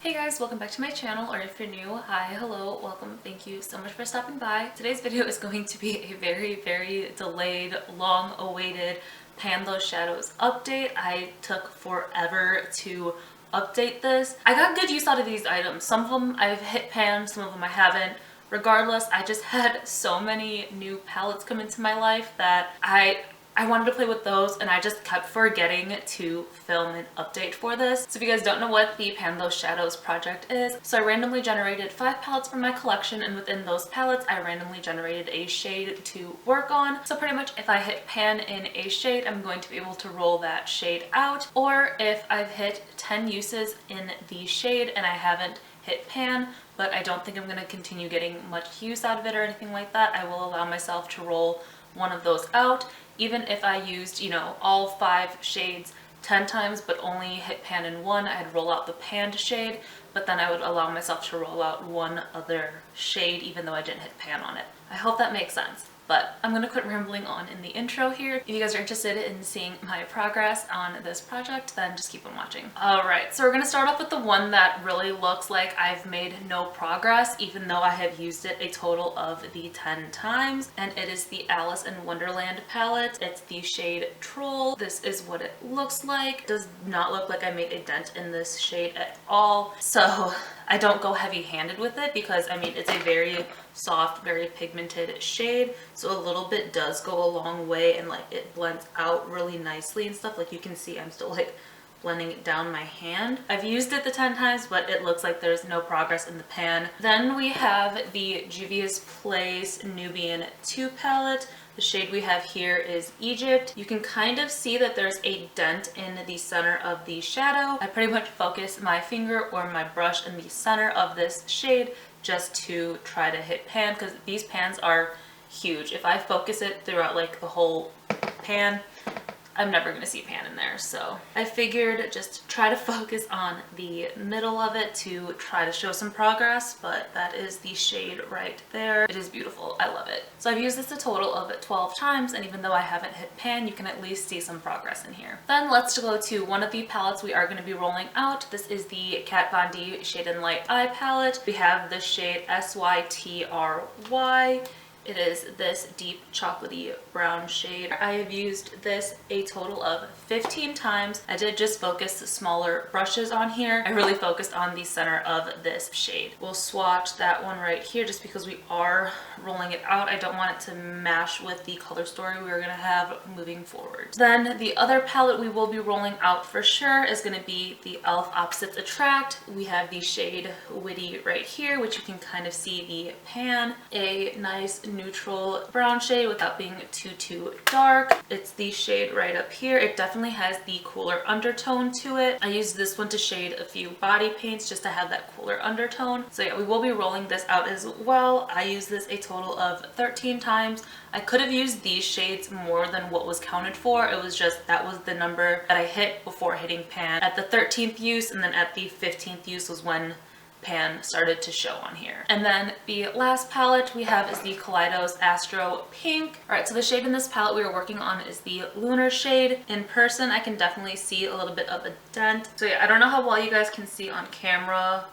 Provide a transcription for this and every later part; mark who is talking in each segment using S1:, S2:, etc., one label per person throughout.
S1: Hey guys, welcome back to my channel, or if you're new, hi, hello, welcome, thank you so much for stopping by. Today's video is going to be a very delayed, long-awaited Pan Those Shadows update. I took forever to update this. I got good use out of these items. Some of them I've hit pan, some of them I haven't. Regardless, I just had so many new palettes come into my life that I wanted to play with those, and I just kept forgetting to film an update for this. So if you guys don't know what the Pan Those Shadows project is, so I randomly generated 5 palettes from my collection, and within those palettes I randomly generated a shade to work on. So pretty much if I hit pan in a shade, I'm going to be able to roll that shade out, or if I've hit 10 uses in the shade and I haven't hit pan, but I don't think I'm going to continue getting much use out of it or anything like that, I will allow myself to roll one of those out. Even if I used, all 5 shades 10 times but only hit pan in one, I'd roll out the panned shade, but then I would allow myself to roll out one other shade even though I didn't hit pan on it. I hope that makes sense. But I'm going to quit rambling on in the intro here. If you guys are interested in seeing my progress on this project, then just keep on watching. Alright, so we're going to start off with the one that really looks like I've made no progress, even though I have used it a total of the 10 times. And it is the Alice in Wonderland palette. It's the shade Troll. This is what it looks like. It does not look like I made a dent in this shade at all. So I don't go heavy-handed with it because, it's a very soft, very pigmented shade, so a little bit does go a long way, and it blends out really nicely and stuff. Like you can see I'm still blending it down my hand. I've used it the 10 times, but it looks like there's no progress in the pan. Then we have the Juvia's Place Nubian 2 palette. The shade we have here is Egypt. You can kind of see that there's a dent in the center of the shadow. I pretty much focus my finger or my brush in the center of this shade just to try to hit pan, because these pans are huge. If I focus it throughout the whole pan, I'm never going to see pan in there. So I figured just try to focus on the middle of it to try to show some progress, but that is the shade right there. It is beautiful. I love it. So I've used this a total of 12 times, and even though I haven't hit pan, you can at least see some progress in here. Then let's go to one of the palettes we are going to be rolling out. This is the Kat Von D Shade and Light Eye palette. We have the shade SYTRY. It is this deep chocolatey brown shade. I have used this a total of 15 times. I did just focus smaller brushes on here. I really focused on the center of this shade. We'll swatch that one right here just because we are rolling it out. I don't want it to mash with the color story we're gonna have moving forward. Then the other palette we will be rolling out for sure is gonna be the e.l.f. Opposites Attract. We have the shade Witty right here, which you can kind of see the pan. A nice neutral brown shade without being too dark. It's the shade right up here. It definitely has the cooler undertone to it. I used this one to shade a few body paints just to have that cooler undertone. So yeah, we will be rolling this out as well. I used this a total of 13 times. I could have used these shades more than what was counted for. It was just that was the number that I hit before hitting pan at the 13th use, and then at the 15th use was when pan started to show on here. And then the last palette we have is the Kaleidos Astro Pink. Alright, so the shade in this palette we were working on is the Lunar shade. In person, I can definitely see a little bit of a dent. So yeah, I don't know how well you guys can see on camera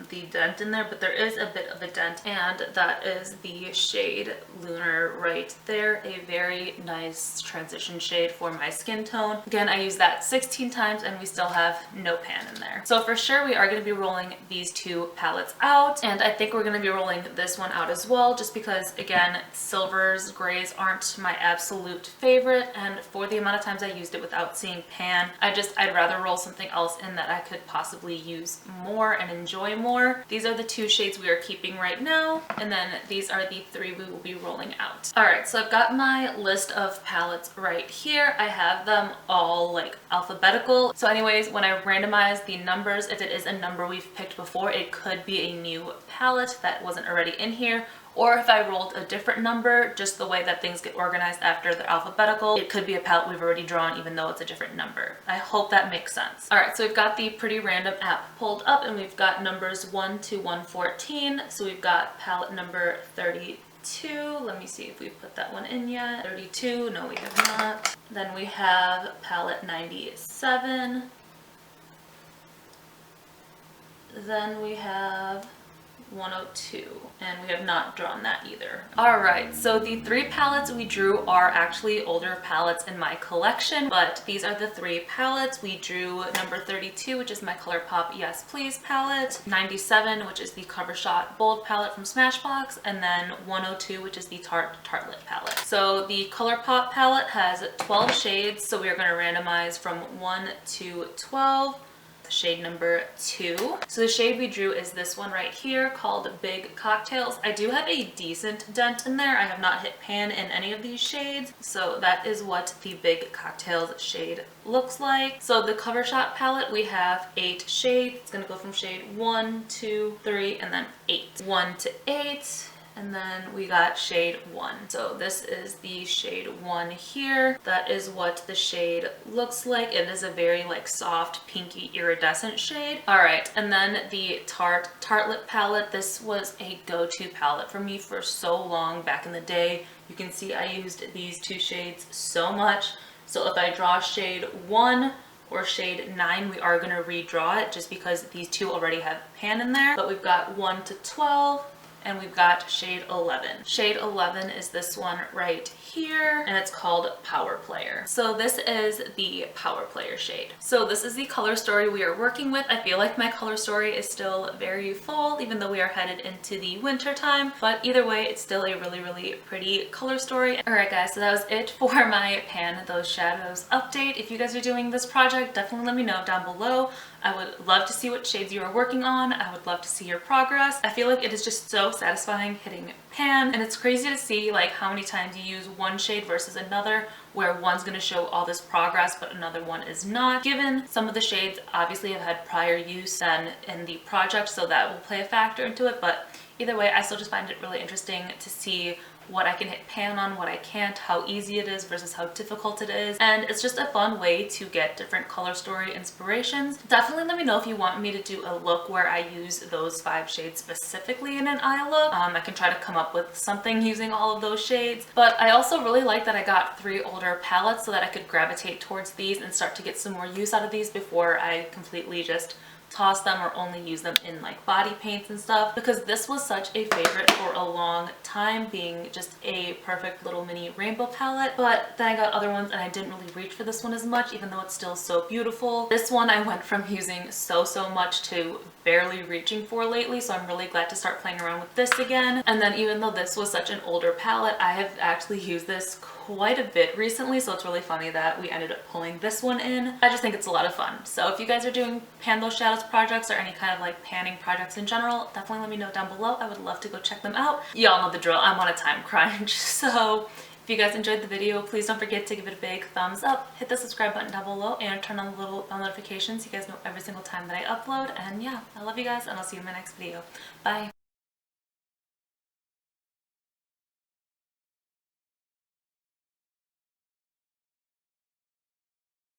S1: the dent in there, but there is a bit of a dent, and that is the shade Lunar right there. A very nice transition shade for my skin tone. Again, I used that 16 times and we still have no pan in there. So for sure we are going to be rolling these two palettes out, and I think we're going to be rolling this one out as well, just because again, silvers, grays aren't my absolute favorite, and for the amount of times I used it without seeing pan, I'd rather roll something else in that I could possibly use more and enjoy more. These are the 2 shades we are keeping right now, and then these are the 3 we will be rolling out. Alright, so I've got my list of palettes right here. I have them all alphabetical. So anyways, when I randomize the numbers, if it is a number we've picked before, it could be a new palette that wasn't already in here, or if I rolled a different number, just the way that things get organized after the alphabetical, it could be a palette we've already drawn even though it's a different number. I hope that makes sense. Alright, so we've got the Pretty Random app pulled up, and we've got numbers 1 to 114. So we've got palette number 32. Let me see if we put that one in yet. 32, no we have not. Then we have palette 97. then we have 102, and we have not drawn that either. Alright, so the 3 palettes we drew are actually older palettes in my collection, but these are the 3 palettes. We drew number 32, which is my ColourPop Yes Please palette, 97, which is the Cover Shot Bold palette from Smashbox, and then 102, which is the Tartlet palette. So the ColourPop palette has 12 shades, so we are going to randomize from 1 to 12. Shade number 2. So the shade we drew is this one right here called Big Cocktails. I do have a decent dent in there. I have not hit pan in any of these shades. So that is what the Big Cocktails shade looks like. So the Cover Shot palette, we have 8 shades. It's going to go from shade 1, 2, 3, and then 8. 1 to 8. And then we got shade 1. So this is the shade 1 here. That is what the shade looks like. It is a very like soft pinky iridescent shade. All right, and then the Tartlet palette. This was a go-to palette for me for so long back in the day. You can see I used these 2 shades so much. So if I draw shade 1 or shade 9, we are gonna redraw it just because these 2 already have pan in there. But we've got 1 to 12. And we've got shade 11. Shade 11 is this one right here, and it's called Power Player. So this is the Power Player shade. So this is the color story we are working with. I feel like my color story is still very fall, even though we are headed into the winter time, but either way, it's still a really, really pretty color story. All right, guys, so that was it for my Pan Those Shadows update. If you guys are doing this project, definitely let me know down below. I would love to see what shades you are working on. I would love to see your progress. I feel like it is just so satisfying hitting pan, and it's crazy to see like how many times you use one shade versus another, where one's going to show all this progress but another one is not. Given some of the shades obviously have had prior use than in the project, so that will play a factor into it, but either way, I still just find it really interesting to see what I can hit pan on, what I can't, how easy it is versus how difficult it is. And it's just a fun way to get different color story inspirations. Definitely let me know if you want me to do a look where I use those 5 shades specifically in an eye look. I can try to come up with something using all of those shades. But I also really like that I got 3 older palettes so that I could gravitate towards these and start to get some more use out of these before I completely just toss them or only use them in like body paints and stuff, because this was such a favorite for a long time, being just a perfect little mini rainbow palette. But then I got other ones and I didn't really reach for this one as much, even though it's still so beautiful. This one I went from using so much to barely reaching for lately, so I'm really glad to start playing around with this again. And then even though this was such an older palette, I have actually used this quite a bit recently, so it's really funny that we ended up pulling this one in. I just think it's a lot of fun. So if you guys are doing Pan Those Shadows projects or any kind of like panning projects in general, definitely let me know down below. I would love to go check them out. Y'all know the drill, I'm on a time crunch. So if you guys enjoyed the video, please don't forget to give it a big thumbs up, hit the subscribe button down below, and turn on the little bell notifications so you guys know every single time that I upload. And yeah, I love you guys, and I'll see you in my next video. Bye!